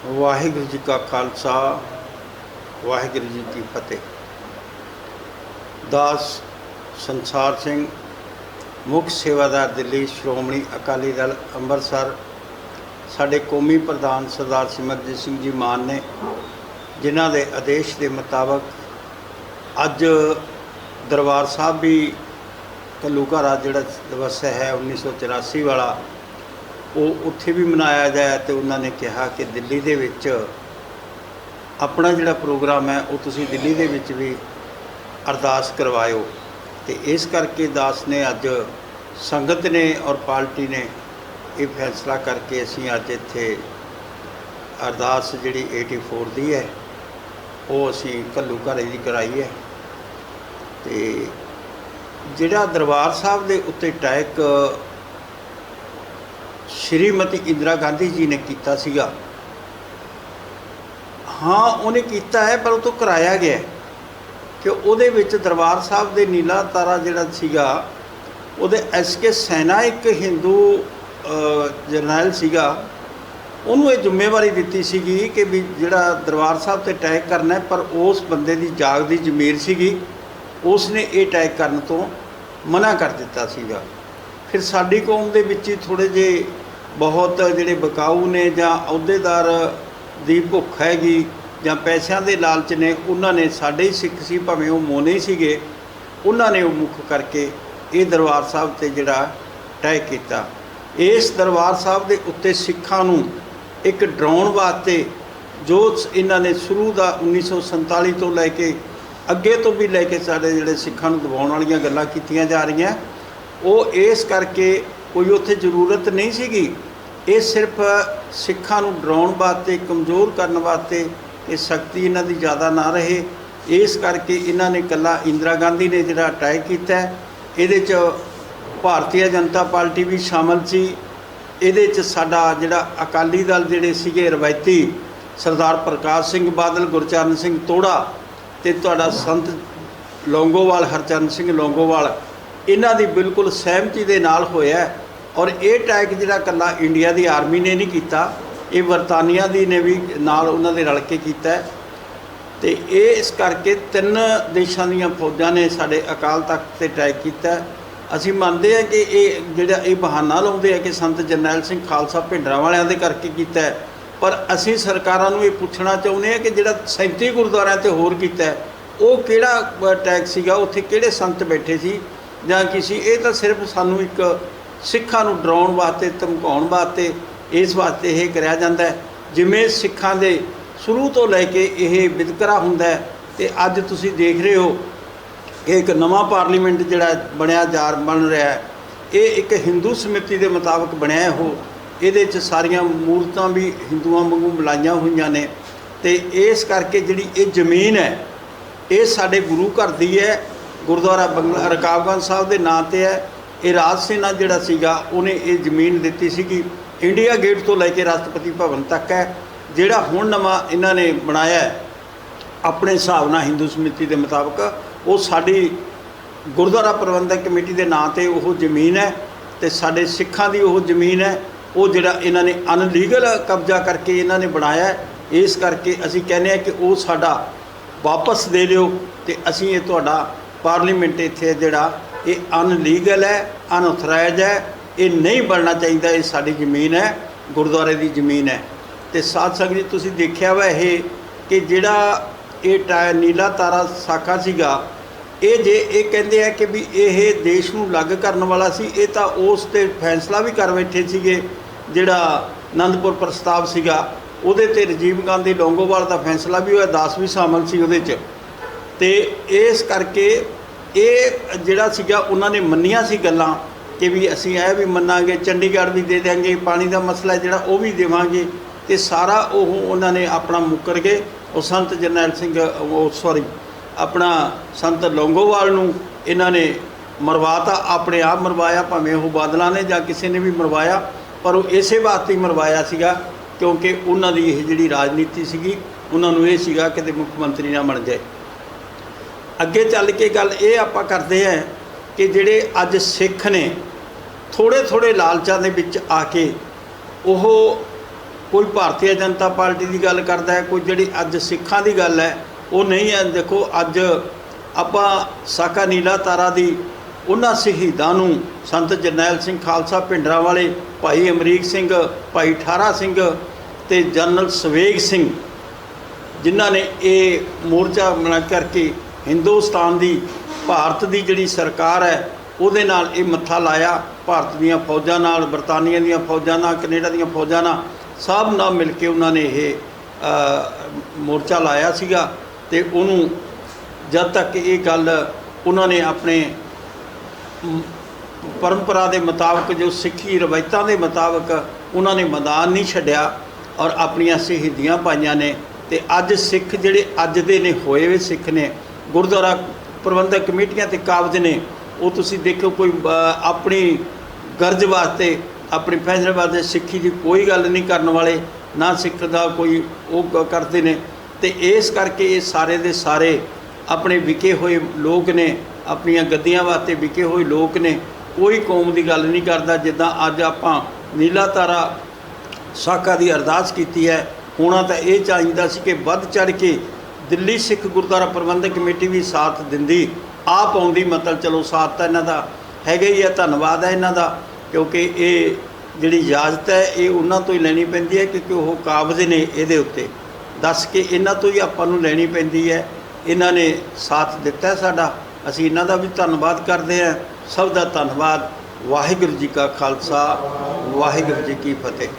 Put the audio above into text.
वाहिगुरू जी का खालसा वाहिगुरू जी की फतेह। दास संसार सिंह मुख सेवादार दिल्ली श्रोमणी अकाली दल ਅੰਮ੍ਰਿਤਸਰ साढ़े कौमी प्रधान सरदार सिमरजीत सिंह जी मान ने जिन्हां दे आदेश के मुताबक अज दरबार साहब भी घल्लूघारा जिहड़ा दिवस है 1984 वाला वो उत्थे भी मनाया जाए तो उन्होंने कहा कि दिल्ली दे विच अपना जिहड़ा प्रोग्राम है वो तुसीं दिल्ली दे विच भी अरदास करवाओ। तो इस करके दास ने अज संगत ने और पार्टी ने ये फैसला करके असीं अज इत्थे अरदास जिहड़ी 84 दी है वो असीं घल्लूघारे दी कराई है। तो जिहड़ा दरबार साहब दे उत्ते अटैक श्रीमती इंदिरा गांधी जी ने किया सीगा, हाँ उन्हें किया है पर वो तो कराया गया कि उहदे विच दरबार साहब दे नीला तारा जिहड़ा सीगा उहदे SK सैना एक हिंदू जरनैल सीगा उन्होंने ये जिम्मेवारी दी सीगी कि भी जिहड़ा दरबार साहब ते अटैक करना है, पर उस बंदे की जागदी जमीर सीगी उसने ये अटैक करने तो मना कर दिता सीगा। फिर साडी कौम दे विच ही थोड़े जे बहुत जिहड़े बकाऊ ने जां अहुदेदार दी भुख हैगी जां पैसों के लालच ने उन्होंने साडे ही सिख सी भावें वो मोने सीगे उन्होंने वो मुख करके ये दरबार साहब ते जिहड़ा अटैक किया। इस दरबार साहब के उत्ते सिखां नूं एक डराउण वास्ते जो इन्हां ने शुरू का 1947 तो लैके अगे तो भी लैके साडे जिहड़े सिखां नूं दबाउण वालीआं गल्लां कीतीआं जा रहीआं वो इस करके कोई उत्थे जरूरत नहीं सीगी। ये सिर्फ सिखां नूं डराउण वास्ते कमज़ोर करने वास्ते ये शक्ति इन्हां दी ज़्यादा ना रहे इस करके इन्हां ने कल्ला इंदिरा गांधी ने जिहड़ा अटैक कीता इहदे च भारतीय जनता पार्टी भी शामिल सी। इहदे च साडा जिहड़ा अकाली दल जिहड़े सीगे रवायती सरदार प्रकाश सिंह बादल गुरचरण सिंह तोड़ा ते तुहाडा संत लौंगोवाल हरचरण सिंह लौंगोवाल इन्हां दी बिल्कुल सहमति दे नाल होया। और ये अटैक जिहड़ा कल्ला इंडिया की आर्मी ने नहीं कीता, ये बरतानिया दी ने भी नाल उन्हां दे रल के कीता। ते इस करके 3 देशों दीयां फौजां ने साडे अकाल तख्त ते अटैक कीता। असीं मनते हैं कि ये जिहड़ा ये बहाना लाउंदे हैं कि संत जरनैल सिंह खालसा भिंडरांवालिआं दे करके कीता है, पर असीं सरकारां नूं ये पुछना चाहुंदे हैं कि जिहड़ा 37 गुरुद्वारिआं ते होर कीता है वो किहड़ा अटैक सीगा, उत्थे किहड़े संत बैठे सी जां की सी। ये तां सिर्फ सानूं एक सिखां नूं डराउण वास्ते धमकाउण वास्ते इस वास्ते ये कराया जांदा है। जिवें सिखां दे शुरू तो लैके ये वितकरा हुंदा है ते अज तुसीं देख रहे हो कि एक नवा पार्लीमेंट जिहड़ा बनया बन रहा है ये एक हिंदू समਿਤੀ के मुताबिक बनया हो। ये सारिया मूर्तां भी हिंदुआं वांगू मिलाइयां हुई ने। तो इस करके जिहड़ी ये जमीन है ये साडे गुरु घर दी है, गुरुद्वारा बंगला रकाबगंज साहब के नाँ ते है। ये राज सेना जिहड़ा सीगा उन्हें ये जमीन दित्ती सीगी इंडिया गेट तो लैके राष्ट्रपति भवन तक है, जिहड़ा हुण नवां इन्हां ने बनाया अपने हिसाब नाल हिंदू समਿਤੀ के मुताबिक वो साड़ी गुरुद्वारा प्रबंधक कमेटी के नाँ ते वो जमीन है। तो साडे सिखां दी वो जमीन है वो जिहड़ा इन्हां ने अनलीगल कब्जा करके इन्हां ने बनाया है। इस करके असीं कहने कि वो साडा वापस दे लिओ ते असीं ये तुहाडा पार्लीमेंट इत्थे जिहड़ा ये अनलीगल है अनऑथराइज है, ये नहीं बनना चाहिए, ये साडी जमीन है गुरुद्वारे की जमीन है। तो साध संगत जी तुसीं देखिया वा ये कि जिहड़ा ये नीला तारा साखा सीगा ये जे ये कहते हैं कि भी ये देश नूं अलग करने वाला सी, ये तो उस ते फैसला भी कर बैठे सीगे जिहड़ा आनंदपुर प्रस्ताव सीगा उहदे ते राजीव गांधी लौंगोवाल का फैसला भी होया, दास भी शामिल सी उहदे च। ते इस करके ये जिहड़ा सीगा उन्होंने मन्नियां सी गल्लां कि भी असीं यह भी मन्नांगे चंडीगढ़ भी दे देंगे, पानी का मसला जिहड़ा वो भी देवांगे। तो सारा उन्होंने अपना मुकर गए। और संत जरनैल सिंह सॉरी अपना संत लौंगोवाल नूं इन्होंने मरवाता, अपने आप मरवाया, भावें वो बादलों ने जां किसी ने भी मरवाया, पर वो इसे वास्ते ही मरवाया सीगा क्योंकि उन्हां दी ये जिहड़ी राजनीति सीगी उन्हां नूं ये सीगा कि मुख्यमंत्री ना बन जाए। अगे चल के गल ये आपां करते हैं कि जिहड़े अज सिख ने थोड़े थोड़े लालचां दे विच आके ओह कोई भारतीय जनता पार्टी की गल करता है, कोई जिहड़ी अज सिखां की गल है वो नहीं है। देखो अज आपां साका नीला तारा दी उन्हां शहीदां नूं संत जरनैल सिंह खालसा भिंडरांवाले, भाई अमरीक सिंह, भाई ठारा सिंह ते जनरल सवेग सिंह, जिन्हां ने ये मोर्चा बना करके हिंदुस्तान की भारत की जिहड़ी सरकार है उहदे नाल ये मत्था लाया। भारत दीयां फौजां नाल, बरतानिया दीयां फौजां नाल, कनेडा दीयां फौजां नाल, सब नाल मिल के उन्होंने ये मोर्चा लाया सीगा। ते उन्होंने जब तक ये गल उन्होंने अपने परंपरा के मुताबिक, जो सिक्खी रवायतों के मुताबिक उन्होंने मैदान नहीं छड्डिया और अपनियां शहीदियां पाईयां ने। ते अज सिख जिहड़े अज दे ने होए वे सिख ने, गुरुद्वारा प्रबंधक कमेटियां ते काबज ने, वो तुसीं देखो कोई अपनी गर्ज वास्ते, अपने फैसले वास्ते सिक्खी की कोई गल नहीं करने वाले, ना सिख का कोई वो करते ने। ते इस करके ये सारे दे सारे अपने विके हुए लोग ने, अपनियां गद्दियां वास्ते विके हुए लोग ने, कोई कौम की गल नहीं करता। जिद्दां अज आपां नीला तारा साका की अरदास की है, होना तो ये चाहिए सी कि वध चढ़ के दिल्ली सिख गुरुद्वारा प्रबंधक कमेटी भी साथ दिंदी, आप आउंदी, मतलब चलो साथ तो इन्हां दा हैगा ही है, धन्नवाद है इन्हां दा, क्योंकि ये जिहड़ी इजाजत है ये उन्हां तो ही लैनी पैंदी है, क्योंकि वो काबज ने इहदे उत्ते, दस के इन्हां तो ही आपां नूं लैनी पैंदी है। इन्हां ने साथ दिता है साडा, असीं इन्हां दा भी धन्नवाद करदे हां। सब दा धन्नवाद। वाहिगुरू जी का खालसा, वाहिगुरू जी की फतेह।